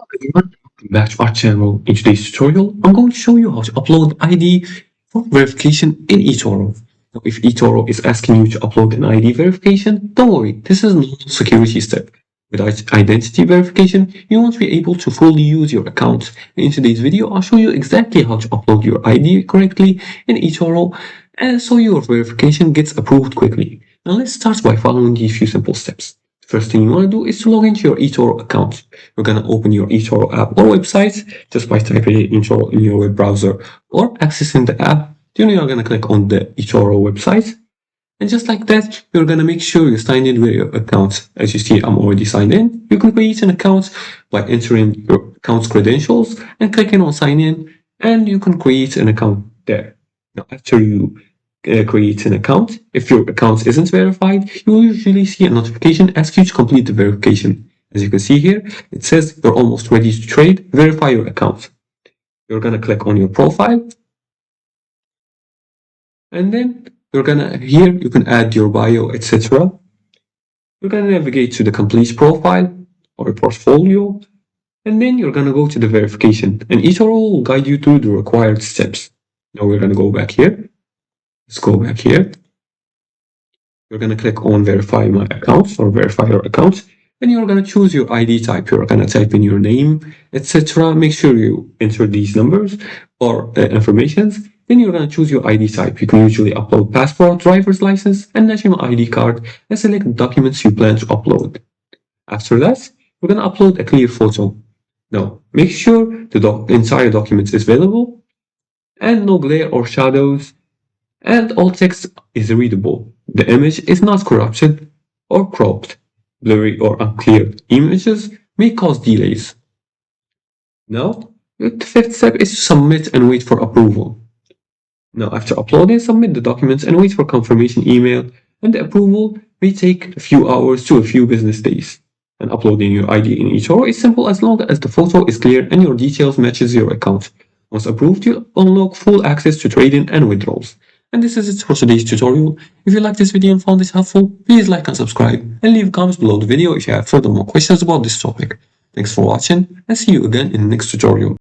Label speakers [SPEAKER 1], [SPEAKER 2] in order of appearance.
[SPEAKER 1] Everyone, welcome back to our channel. In today's tutorial, I'm going to show you how to upload ID for verification in eToro. Now, if eToro is asking you to upload an ID verification, don't worry, this is not a security step. Without identity verification, you won't be able to fully use your account. In today's video, I'll show you exactly how to upload your ID correctly in eToro, and so your verification gets approved quickly. Now let's start by following these few simple steps. First thing you want to do is to log into your eToro account. You're going to open your eToro app or website just by typing in eToro in your web browser or accessing the app. Then you're going to click on the eToro website. And just like that, you're going to make sure you sign in with your account. As you see, I'm already signed in. You can create an account by entering your account's credentials and clicking on sign in, and you can create an account there. Now, after you create an account, if your account isn't verified, you will usually see a notification asking you to complete the verification. As you can see here, it says you're almost ready to trade. Verify your account. You're going to click on your profile, and then here you can add your bio, etc. You're going to navigate to the complete profile or portfolio, and then you're going to go to the verification, and eToro will guide you through the required steps. Now we're going to go back here. Let's go back here. You're going to click on verify my account or verify your account. Then you're going to choose your ID type. You're going to type in your name, etc. Make sure you enter these numbers or informations. Then you're going to choose your ID type. You can usually upload passport, driver's license, and national ID card, and select the documents you plan to upload. After that, we're going to upload a clear photo. Now, make sure the entire document is visible and no glare or shadows, and all text is readable. The image is not corrupted or cropped. Blurry or unclear images may cause delays. Now, the fifth step is to submit and wait for approval. Now, after uploading, submit the documents and wait for confirmation email, and the approval may take a few hours to a few business days. And uploading your ID in eToro is simple as long as the photo is clear and your details matches your account. Once approved, you'll unlock full access to trading and withdrawals. And this is it for today's tutorial. If you liked this video and found this helpful, please like and subscribe, and leave comments below the video if you have further more questions about this topic. Thanks for watching, and see you again in the next tutorial.